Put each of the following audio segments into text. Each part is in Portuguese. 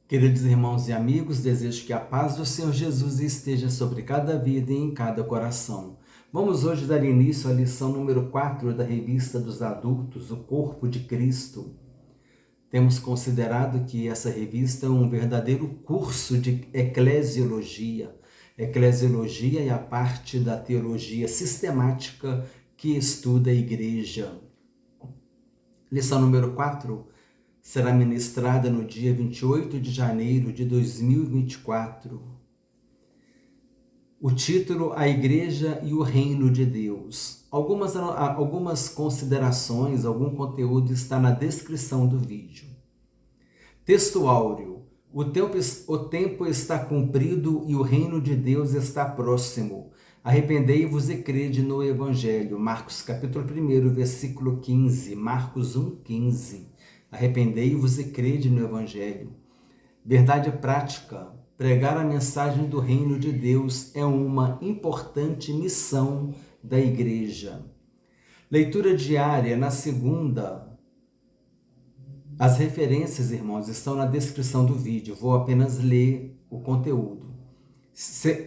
Queridos irmãos e amigos, desejo que a paz do Senhor Jesus esteja sobre cada vida e em cada coração. Vamos hoje dar início à lição número 4 da Revista dos Adultos, O Corpo de Cristo. Temos considerado que essa revista é um verdadeiro curso de eclesiologia. Eclesiologia é a parte da teologia sistemática que estuda a igreja. Lição número 4 será ministrada no dia 28 de janeiro de 2024. O título: A Igreja e o Reino de Deus. Algumas considerações, algum conteúdo está na descrição do vídeo. Texto áureo: o tempo está cumprido e o reino de Deus está próximo. Arrependei-vos e crede no Evangelho. Marcos capítulo 1, versículo 15. Marcos 1:15. Arrependei-vos e crede no Evangelho. Verdade prática: pregar a mensagem do reino de Deus é uma importante missão da igreja. Leitura diária na segunda. As referências, irmãos, estão na descrição do vídeo. Vou apenas ler o conteúdo.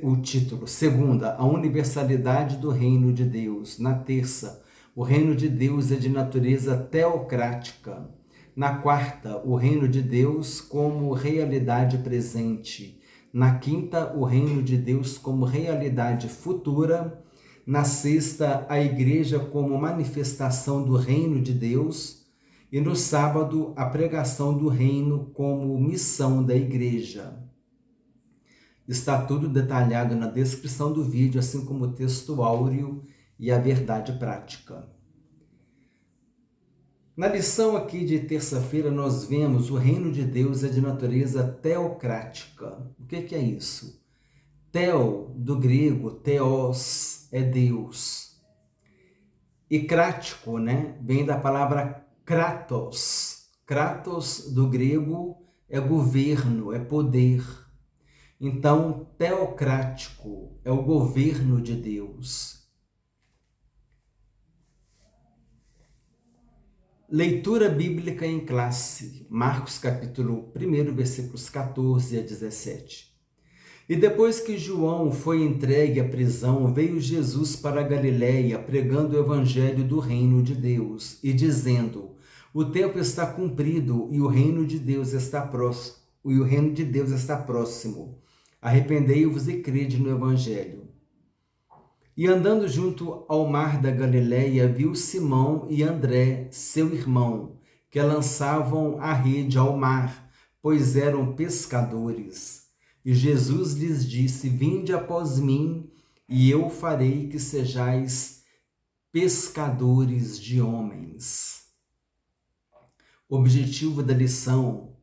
O título: segunda, a universalidade do reino de Deus. Na terça, o reino de Deus é de natureza teocrática. Na quarta, o reino de Deus como realidade presente. Na quinta, o reino de Deus como realidade futura. Na sexta, a igreja como manifestação do reino de Deus. E no sábado, a pregação do reino como missão da igreja. Está tudo detalhado na descrição do vídeo, assim como o texto áureo e a verdade prática. Na lição aqui de terça-feira, nós vemos o reino de Deus é de natureza teocrática. O que é isso? Theo, do grego, theos, é Deus. E crático, vem da palavra kratos. Kratos, do grego, é governo, é poder. Então, teocrático é o governo de Deus. Leitura bíblica em classe, Marcos capítulo 1, versículos 14 a 17. E depois que João foi entregue à prisão, veio Jesus para a Galiléia, pregando o evangelho do reino de Deus e dizendo: o tempo está cumprido e o reino de Deus está próximo. Arrependei-vos e crede no evangelho. E andando junto ao mar da Galiléia, viu Simão e André, seu irmão, que lançavam a rede ao mar, pois eram pescadores. E Jesus lhes disse: vinde após mim, e eu farei que sejais pescadores de homens. Objetivo da lição: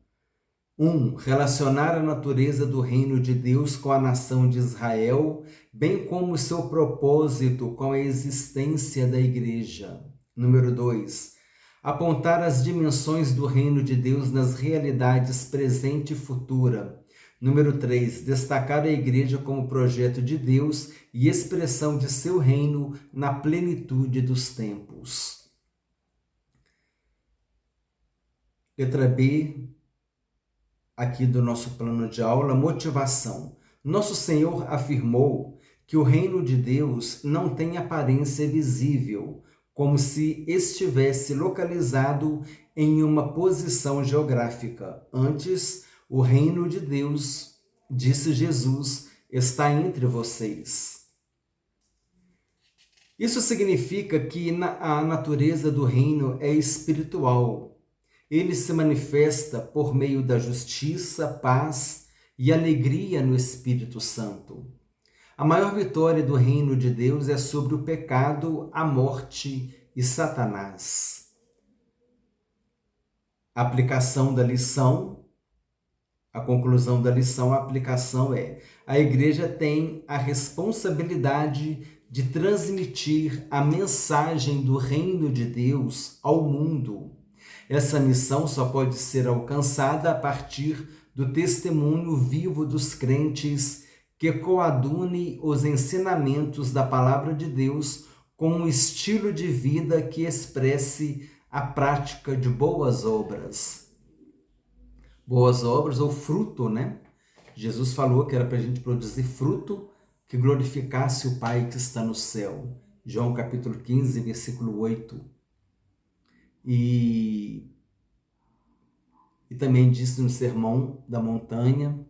1. Relacionar a natureza do reino de Deus com a nação de Israel, bem como o seu propósito com a existência da igreja. Número 2. Apontar as dimensões do reino de Deus nas realidades presente e futura. Número 3. Destacar a igreja como projeto de Deus e expressão de seu reino na plenitude dos tempos. Letra B, aqui do nosso plano de aula, motivação. Nosso Senhor afirmou que o reino de Deus não tem aparência visível, como se estivesse localizado em uma posição geográfica. Antes, o reino de Deus, disse Jesus, está entre vocês. Isso significa que a natureza do reino é espiritual. Ele se manifesta por meio da justiça, paz e alegria no Espírito Santo. A maior vitória do reino de Deus é sobre o pecado, a morte e Satanás. A aplicação da lição, a conclusão da lição, a aplicação é: a igreja tem a responsabilidade de transmitir a mensagem do reino de Deus ao mundo. Essa missão só pode ser alcançada a partir do testemunho vivo dos crentes que coadune os ensinamentos da palavra de Deus com um estilo de vida que expresse a prática de boas obras. Boas obras ou fruto, né? Jesus falou que era para a gente produzir fruto que glorificasse o Pai que está no céu. João capítulo 15, versículo 8. E também disse no Sermão da Montanha,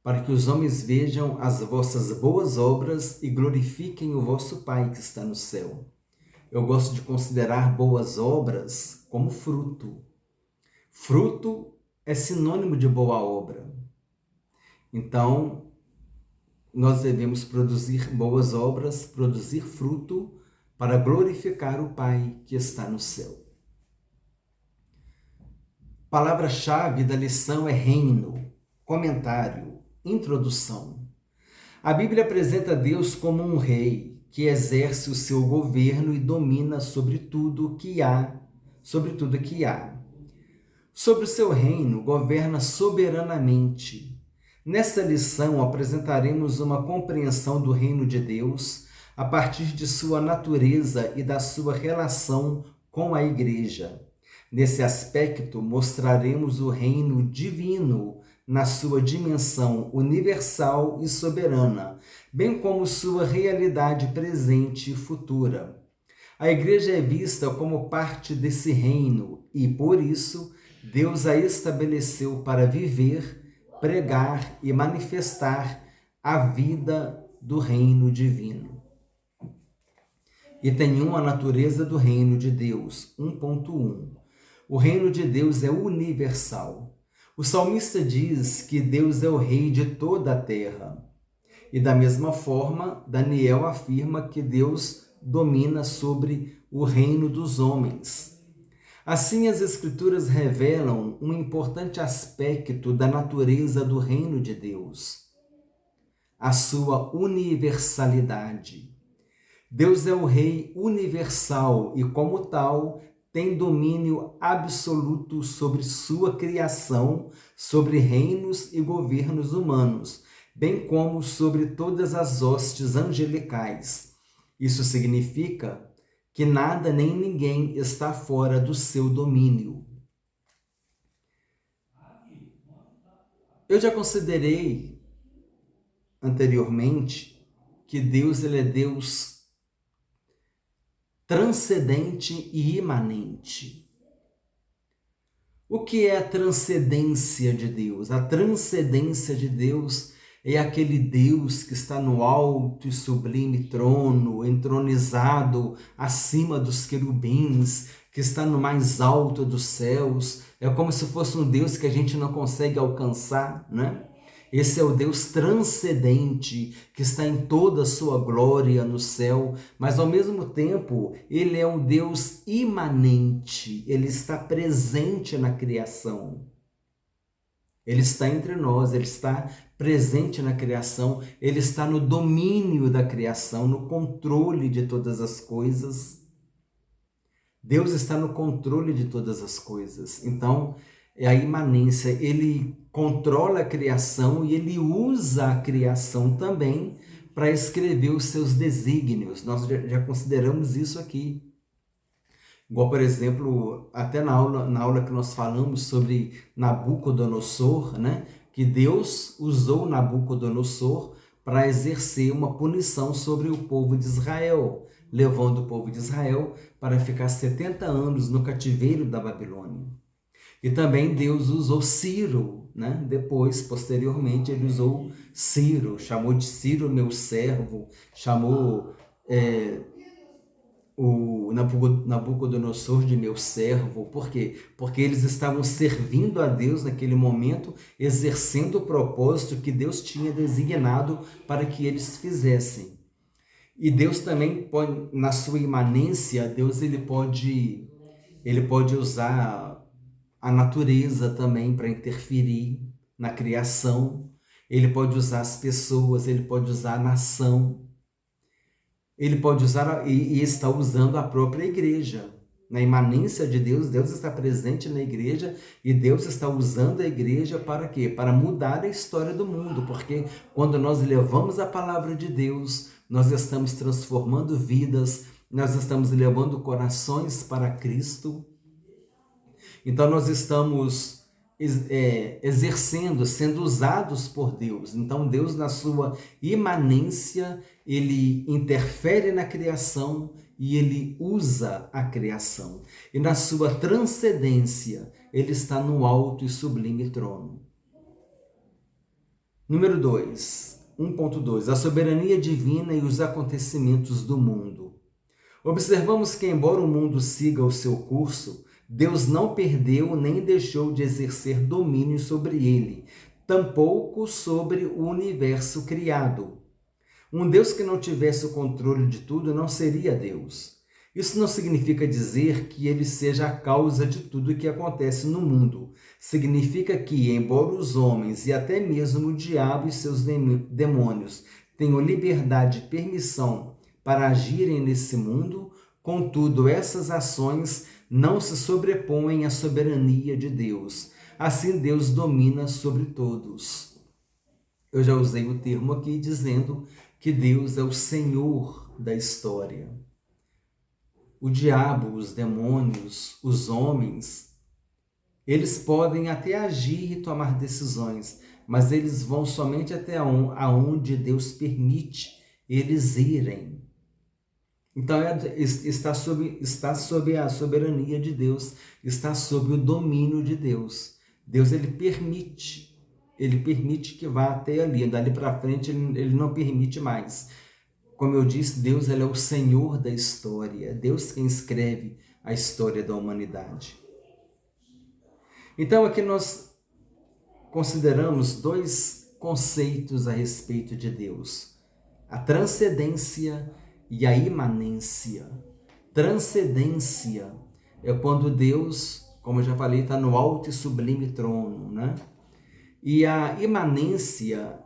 para que os homens vejam as vossas boas obras e glorifiquem o vosso Pai que está no céu. Eu gosto de considerar boas obras como fruto. Fruto é sinônimo de boa obra. Então, nós devemos produzir boas obras, produzir fruto para glorificar o Pai que está no céu. Palavra-chave da lição é reino. Comentário. Introdução. A Bíblia apresenta Deus como um rei que exerce o seu governo e domina sobre tudo que há. Sobre o seu reino, governa soberanamente. Nesta lição, apresentaremos uma compreensão do reino de Deus a partir de sua natureza e da sua relação com a Igreja. Nesse aspecto, mostraremos o reino divino na sua dimensão universal e soberana, bem como sua realidade presente e futura. A Igreja é vista como parte desse reino e, por isso, Deus a estabeleceu para viver, pregar e manifestar a vida do reino divino. E tem uma natureza do reino de Deus, 1.1. O reino de Deus é universal. O salmista diz que Deus é o rei de toda a terra. E da mesma forma, Daniel afirma que Deus domina sobre o reino dos homens. Assim, as Escrituras revelam um importante aspecto da natureza do reino de Deus, a sua universalidade. Deus é o Rei universal e, como tal, tem domínio absoluto sobre sua criação, sobre reinos e governos humanos, bem como sobre todas as hostes angelicais. Isso significa que nada nem ninguém está fora do seu domínio. Eu já considerei anteriormente que Deus ele é Deus transcendente e imanente. O que é a transcendência de Deus? A transcendência de Deus é aquele Deus que está no alto e sublime trono, entronizado acima dos querubins, que está no mais alto dos céus. É como se fosse um Deus que a gente não consegue alcançar, né? Esse é o Deus transcendente, que está em toda a sua glória no céu, mas ao mesmo tempo, ele é um Deus imanente, ele está presente na criação. Ele está entre nós, ele está presente na criação, ele está no domínio da criação, no controle de todas as coisas. Deus está no controle de todas as coisas. Então, é a imanência, ele controla a criação e ele usa a criação também para escrever os seus desígnios. Nós já consideramos isso aqui. Igual, por exemplo, até na aula que nós falamos sobre Nabucodonosor, né? Que Deus usou Nabucodonosor para exercer uma punição sobre o povo de Israel, levando o povo de Israel para ficar 70 anos no cativeiro da Babilônia. E também Deus usou Ciro, né? Depois, posteriormente, ele usou Ciro, chamou de Ciro meu servo, chamou o Nabucodonosor de meu servo. Por quê? Porque eles estavam servindo a Deus naquele momento, exercendo o propósito que Deus tinha designado para que eles fizessem. E Deus também pode, na sua imanência, Deus ele pode usar a natureza também para interferir na criação. Ele pode usar as pessoas, ele pode usar a nação. Ele pode usar e está usando a própria igreja. Na imanência de Deus, Deus está presente na igreja e Deus está usando a igreja para quê? Para mudar a história do mundo, porque quando nós levamos a palavra de Deus, nós estamos transformando vidas, nós estamos levando corações para Cristo. Então nós estamos exercendo, sendo usados por Deus. Então Deus, na sua imanência, ele interfere na criação e ele usa a criação. E na sua transcendência, ele está no alto e sublime trono. Número 2, 1.2, a soberania divina e os acontecimentos do mundo. Observamos que, embora o mundo siga o seu curso, Deus não perdeu nem deixou de exercer domínio sobre ele, tampouco sobre o universo criado. Um Deus que não tivesse o controle de tudo não seria Deus. Isso não significa dizer que ele seja a causa de tudo o que acontece no mundo. Significa que, embora os homens e até mesmo o diabo e seus demônios tenham liberdade e permissão para agirem nesse mundo, contudo, essas ações não se sobrepõem à soberania de Deus. Assim, Deus domina sobre todos. Eu já usei o termo aqui dizendo que Deus é o Senhor da história. O diabo, os demônios, os homens, eles podem até agir e tomar decisões, mas eles vão somente até aonde Deus permite eles irem. Então, está sob a soberania de Deus, está sob o domínio de Deus. Deus, ele permite que vá até ali, dali para frente ele não permite mais. Como eu disse, Deus, ele é o Senhor da história, é Deus quem escreve a história da humanidade. Então, aqui nós consideramos dois conceitos a respeito de Deus: a transcendência e a imanência. Transcendência é quando Deus, como eu já falei, está no alto e sublime trono, né? E a imanência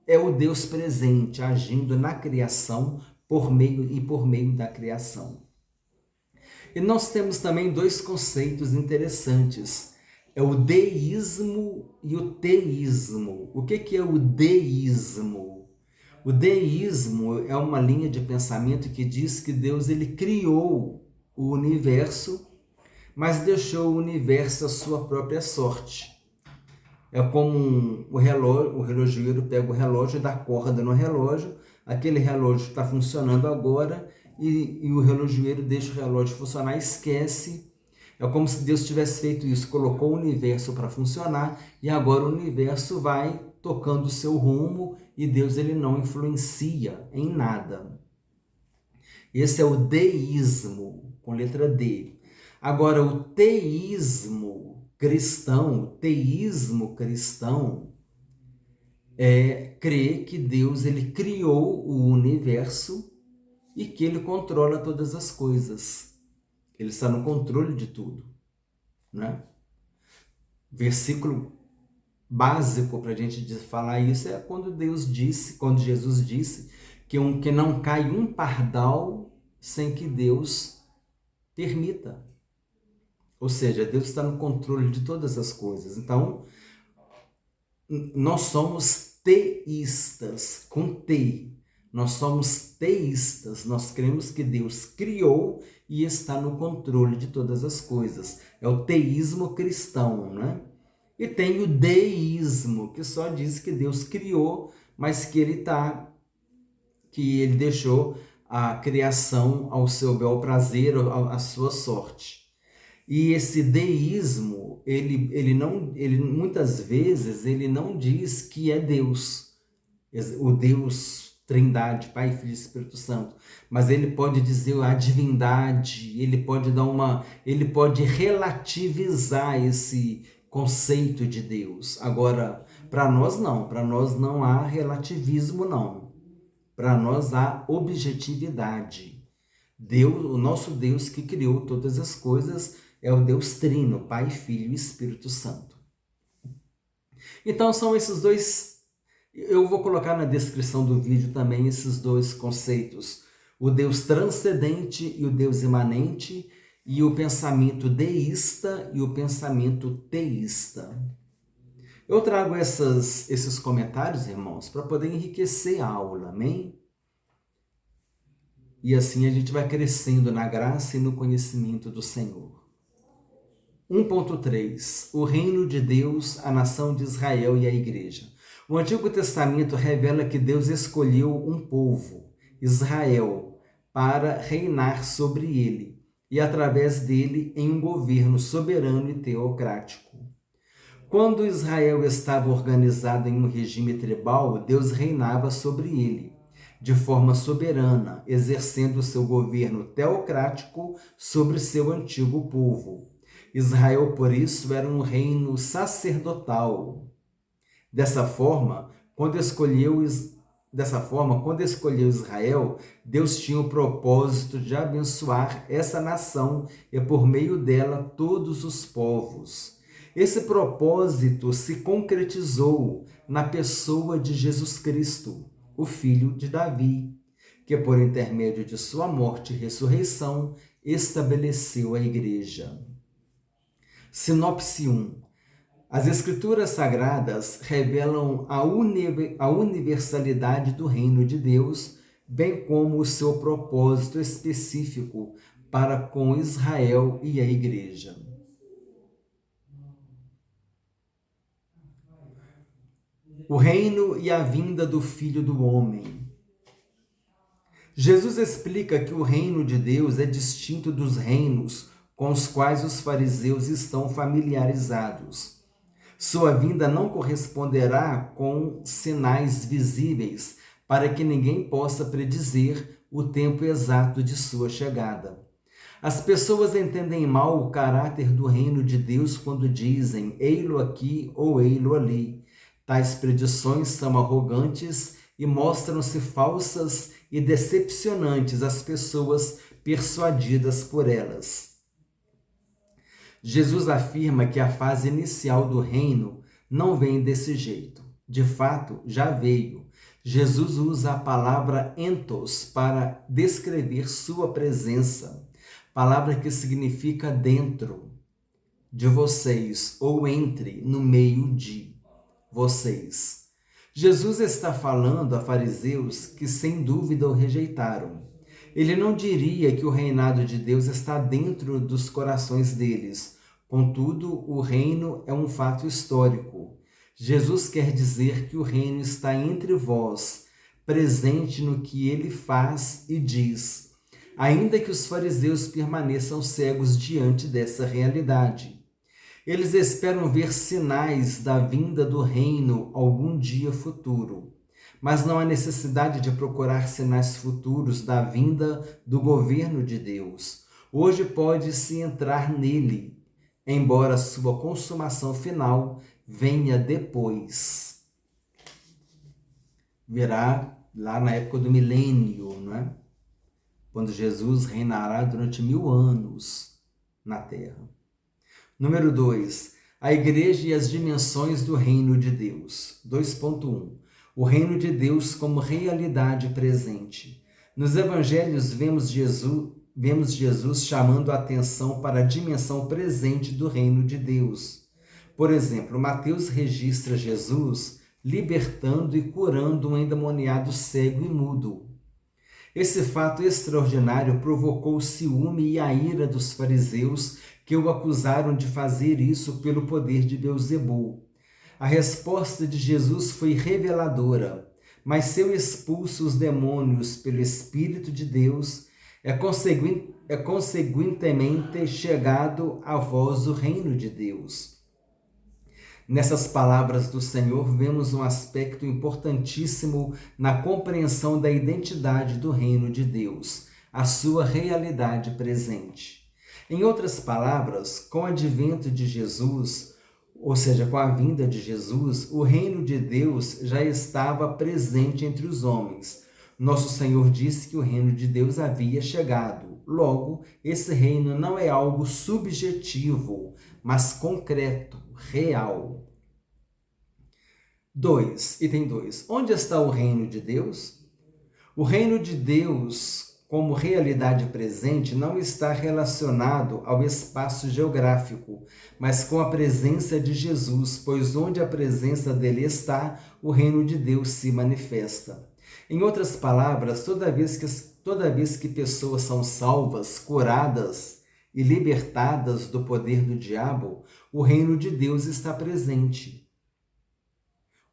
é o Deus presente, agindo na criação por meio da criação. E nós temos também dois conceitos interessantes. É o deísmo e o teísmo. O que é o deísmo? O deísmo é uma linha de pensamento que diz que Deus, ele criou o universo, mas deixou o universo à sua própria sorte. É como o relojoeiro pega o relógio e dá corda no relógio, aquele relógio está funcionando agora e o relojoeiro deixa o relógio funcionar e esquece. É como se Deus tivesse feito isso, colocou o universo para funcionar e agora o universo vai tocando o seu rumo e Deus, ele não influencia em nada. Esse é o deísmo, com letra D. Agora, o teísmo cristão é crer que Deus, ele criou o universo e que ele controla todas as coisas. Ele está no controle de tudo, né? Versículo básico para a gente falar isso é quando Jesus disse que não cai um pardal sem que Deus permita. Ou seja, Deus está no controle de todas as coisas. Então, nós somos teístas, com T. Nós somos teístas, nós cremos que Deus criou e está no controle de todas as coisas. É o teísmo cristão, né? E tem o deísmo, que só diz que Deus criou, mas que ele deixou a criação ao seu bel prazer, à sua sorte. E esse deísmo, ele muitas vezes ele não diz que é Deus, o Deus Trindade, Pai, Filho e Espírito Santo, mas ele pode dizer a divindade, ele pode relativizar esse conceito de Deus. Agora, para nós não há relativismo não. Para nós há objetividade. Deus, o nosso Deus que criou todas as coisas, é o Deus Trino, Pai, Filho e Espírito Santo. Então são esses dois. Eu vou colocar na descrição do vídeo também esses dois conceitos. O Deus transcendente e o Deus imanente, e o pensamento deísta e o pensamento teísta. Eu trago esses comentários, irmãos, para poder enriquecer a aula, amém? E assim a gente vai crescendo na graça e no conhecimento do Senhor. 1.3 O reino de Deus, a nação de Israel e a igreja. O Antigo Testamento revela que Deus escolheu um povo, Israel, para reinar sobre ele e através dele em um governo soberano e teocrático. Quando Israel estava organizado em um regime tribal, Deus reinava sobre ele, de forma soberana, exercendo seu governo teocrático sobre seu antigo povo. Israel, por isso, era um reino sacerdotal. Dessa forma, quando escolheu Israel, Deus tinha o propósito de abençoar essa nação e, por meio dela, todos os povos. Esse propósito se concretizou na pessoa de Jesus Cristo, o filho de Davi, que, por intermédio de sua morte e ressurreição, estabeleceu a igreja. Sinopse 1. As Escrituras Sagradas revelam a universalidade do reino de Deus, bem como o seu propósito específico para com Israel e a Igreja. O reino e a vinda do Filho do Homem. Jesus explica que o reino de Deus é distinto dos reinos com os quais os fariseus estão familiarizados. Sua vinda não corresponderá com sinais visíveis, para que ninguém possa predizer o tempo exato de sua chegada. As pessoas entendem mal o caráter do reino de Deus quando dizem ei-lo aqui ou ei-lo ali. Tais predições são arrogantes e mostram-se falsas e decepcionantes às pessoas persuadidas por elas. Jesus afirma que a fase inicial do reino não vem desse jeito. De fato, já veio. Jesus usa a palavra entos para descrever sua presença, palavra que significa dentro de vocês ou entre, no meio de vocês. Jesus está falando a fariseus que sem dúvida o rejeitaram. Ele não diria que o reinado de Deus está dentro dos corações deles. Contudo, o reino é um fato histórico. Jesus quer dizer que o reino está entre vós, presente no que ele faz e diz, ainda que os fariseus permaneçam cegos diante dessa realidade. Eles esperam ver sinais da vinda do reino algum dia futuro, mas não há necessidade de procurar sinais futuros da vinda do governo de Deus. Hoje pode-se entrar nele, embora sua consumação final venha depois. Virá lá na época do milênio, não é? Quando Jesus reinará durante 1000 anos na Terra. Número 2. A igreja e as dimensões do reino de Deus. 2.1. O reino de Deus como realidade presente. Nos evangelhos vemos Jesus chamando a atenção para a dimensão presente do reino de Deus. Por exemplo, Mateus registra Jesus libertando e curando um endemoniado cego e mudo. Esse fato extraordinário provocou o ciúme e a ira dos fariseus, que o acusaram de fazer isso pelo poder de Beelzebul. A resposta de Jesus foi reveladora, mas se eu expulso os demônios pelo Espírito de Deus, é conseguintemente chegado a vós o reino de Deus. Nessas palavras do Senhor, vemos um aspecto importantíssimo na compreensão da identidade do reino de Deus, a sua realidade presente. Em outras palavras, com o advento de Jesus, ou seja, com a vinda de Jesus, o reino de Deus já estava presente entre os homens. Nosso Senhor disse que o reino de Deus havia chegado. Logo, esse reino não é algo subjetivo, mas concreto, real. 2. Item 2. Onde está o reino de Deus? O reino de Deus, como realidade presente, não está relacionado ao espaço geográfico, mas com a presença de Jesus, pois onde a presença dele está, o reino de Deus se manifesta. Em outras palavras, toda vez que pessoas são salvas, curadas e libertadas do poder do diabo, o reino de Deus está presente.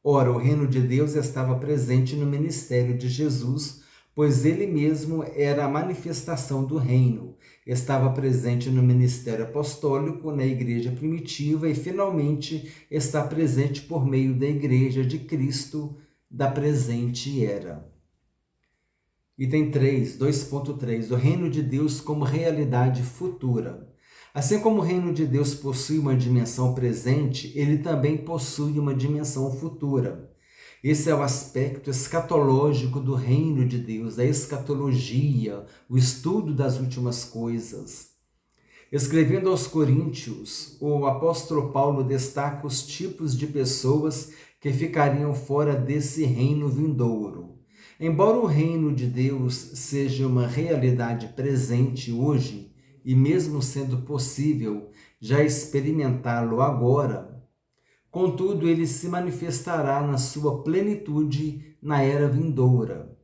Ora, o reino de Deus estava presente no ministério de Jesus, pois ele mesmo era a manifestação do reino. Estava presente no ministério apostólico, na igreja primitiva e, finalmente, está presente por meio da igreja de Cristo da presente era. Item 3, 2.3, o reino de Deus como realidade futura. Assim como o reino de Deus possui uma dimensão presente, ele também possui uma dimensão futura. Esse é o aspecto escatológico do reino de Deus, a escatologia, o estudo das últimas coisas. Escrevendo aos Coríntios, o apóstolo Paulo destaca os tipos de pessoas que ficariam fora desse reino vindouro. Embora o reino de Deus seja uma realidade presente hoje, e mesmo sendo possível já experimentá-lo agora, contudo, ele se manifestará na sua plenitude na era vindoura.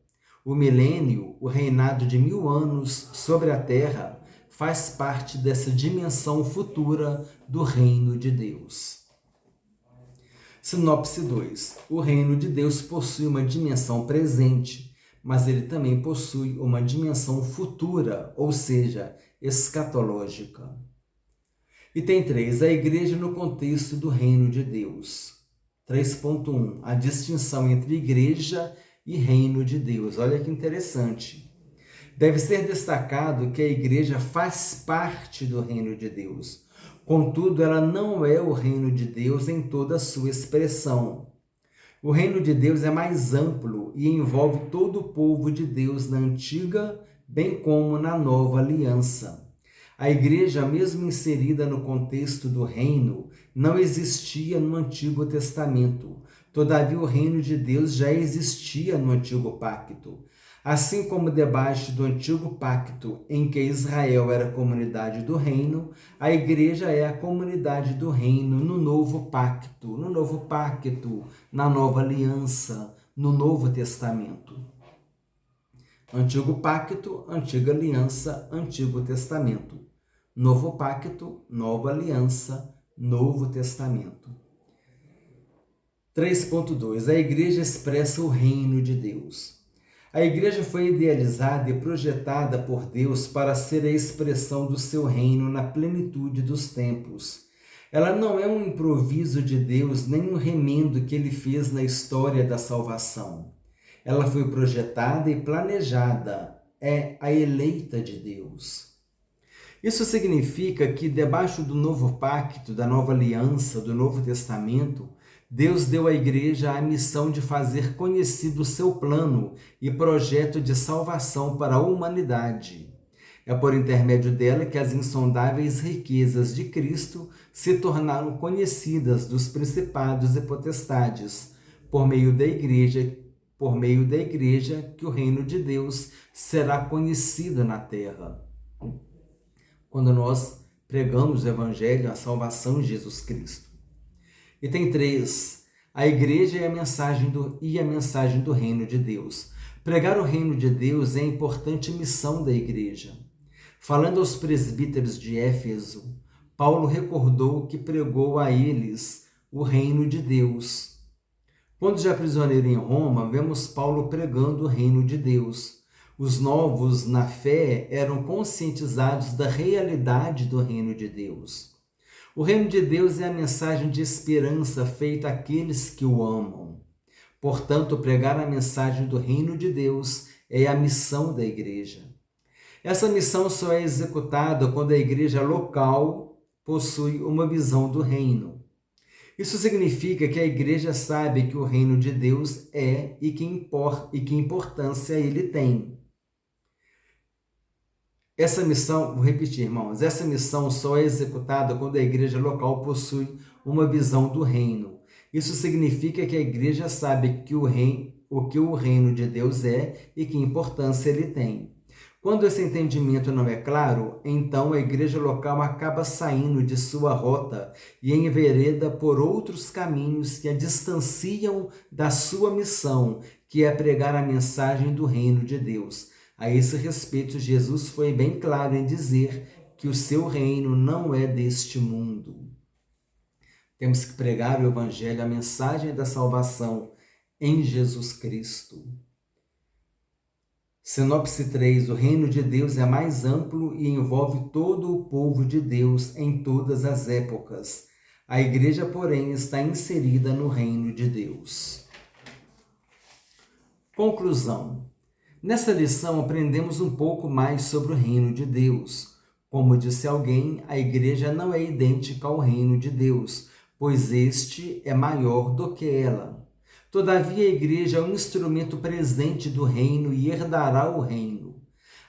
O milênio, o reinado de 1000 anos sobre a terra, faz parte dessa dimensão futura do reino de Deus. Sinopse 2. O reino de Deus possui uma dimensão presente, mas ele também possui uma dimensão futura, ou seja, escatológica. Item 3. A igreja no contexto do reino de Deus. 3.1. A distinção entre igreja e reino de Deus. Olha que interessante. Deve ser destacado que a igreja faz parte do reino de Deus. Contudo, ela não é o reino de Deus em toda a sua expressão. O reino de Deus é mais amplo e envolve todo o povo de Deus na antiga, bem como na nova aliança. A igreja, mesmo inserida no contexto do reino, não existia no Antigo Testamento. Todavia, o reino de Deus já existia no Antigo Pacto. Assim como debaixo do Antigo Pacto, em que Israel era a comunidade do reino, a igreja é a comunidade do reino no Novo Pacto, na Nova Aliança, no Novo Testamento. Antigo Pacto, Antiga Aliança, Antigo Testamento. Novo Pacto, Nova Aliança, Novo Testamento. 3.2. A igreja expressa o reino de Deus. A igreja foi idealizada e projetada por Deus para ser a expressão do seu reino na plenitude dos tempos. Ela não é um improviso de Deus, nem um remendo que ele fez na história da salvação. Ela foi projetada e planejada, é a eleita de Deus. Isso significa que, debaixo do novo pacto, da nova aliança, do Novo Testamento, Deus deu à igreja a missão de fazer conhecido o seu plano e projeto de salvação para a humanidade. É por intermédio dela que as insondáveis riquezas de Cristo se tornaram conhecidas dos principados e potestades, por meio da igreja que o reino de Deus será conhecido na terra. Quando nós pregamos o Evangelho, a salvação de Jesus Cristo. Item 3. A igreja e a mensagem do reino de Deus. Pregar o reino de Deus é a importante missão da igreja. Falando aos presbíteros de Éfeso, Paulo recordou que pregou a eles o reino de Deus. Quando já prisioneiro em Roma, vemos Paulo pregando o reino de Deus. Os novos na fé eram conscientizados da realidade do reino de Deus. O reino de Deus é a mensagem de esperança feita àqueles que o amam. Portanto, pregar a mensagem do reino de Deus é a missão da igreja. Essa missão só é executada quando a igreja local possui uma visão do reino. Isso significa que a igreja sabe que o reino de Deus é e que importância ele tem. Essa missão, vou repetir, irmãos, essa missão só é executada quando a igreja local possui uma visão do reino. Isso significa que a igreja sabe que o que o reino de Deus é e que importância ele tem. Quando esse entendimento não é claro, então a igreja local acaba saindo de sua rota e envereda por outros caminhos que a distanciam da sua missão, que é pregar a mensagem do reino de Deus. A esse respeito, Jesus foi bem claro em dizer que o seu reino não é deste mundo. Temos que pregar o Evangelho, a mensagem da salvação em Jesus Cristo. Sinopse 3. O reino de Deus é mais amplo e envolve todo o povo de Deus em todas as épocas. A igreja, porém, está inserida no reino de Deus. Conclusão. Nessa lição aprendemos um pouco mais sobre o reino de Deus. Como disse alguém, a igreja não é idêntica ao reino de Deus, pois este é maior do que ela. Todavia, a igreja é um instrumento presente do reino e herdará o reino.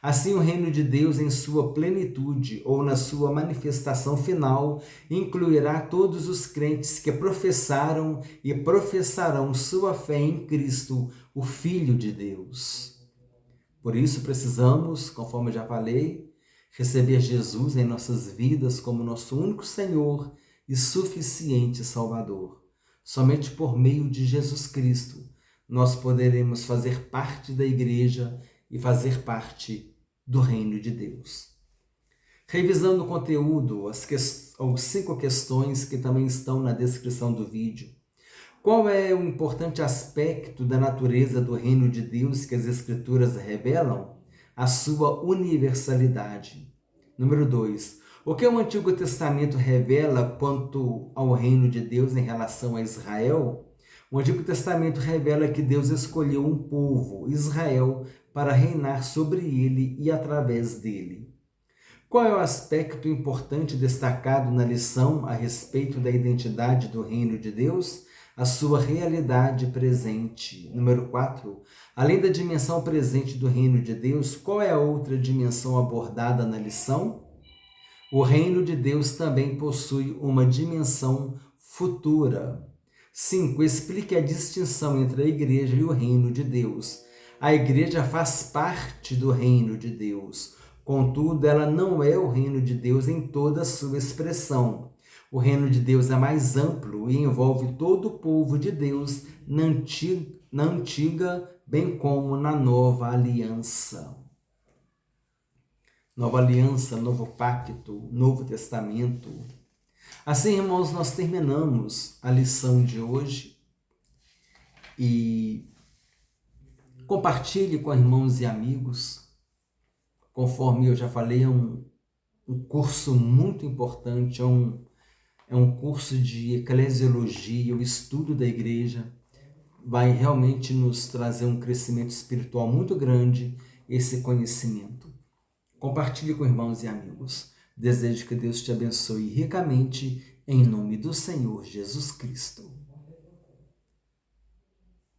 Assim, o reino de Deus, em sua plenitude ou na sua manifestação final, incluirá todos os crentes que professaram e professarão sua fé em Cristo, o Filho de Deus. Por isso, precisamos, conforme eu já falei, receber Jesus em nossas vidas como nosso único Senhor e suficiente Salvador. Somente por meio de Jesus Cristo nós poderemos fazer parte da igreja e fazer parte do reino de Deus. Revisando o conteúdo, as 5 questões que também estão na descrição do vídeo. Qual é o importante aspecto da natureza do reino de Deus que as Escrituras revelam? A sua universalidade. Número 2. O que o Antigo Testamento revela quanto ao reino de Deus em relação a Israel? O Antigo Testamento revela que Deus escolheu um povo, Israel, para reinar sobre ele e através dele. Qual é o aspecto importante destacado na lição a respeito da identidade do reino de Deus? A sua realidade presente. Número 4. Além da dimensão presente do reino de Deus, qual é a outra dimensão abordada na lição? O reino de Deus também possui uma dimensão futura. 5. Explique a distinção entre a igreja e o reino de Deus. A igreja faz parte do reino de Deus. Contudo, ela não é o reino de Deus em toda a sua expressão. O reino de Deus é mais amplo e envolve todo o povo de Deus na antiga, bem como na nova aliança. Nova aliança, novo pacto, novo testamento. Assim, irmãos, nós terminamos a lição de hoje e compartilhe com irmãos e amigos. Conforme eu já falei, é um curso muito importante, é um curso de eclesiologia, o estudo da igreja. Vai realmente nos trazer um crescimento espiritual muito grande, esse conhecimento. Compartilhe com irmãos e amigos. Desejo que Deus te abençoe ricamente, em nome do Senhor Jesus Cristo.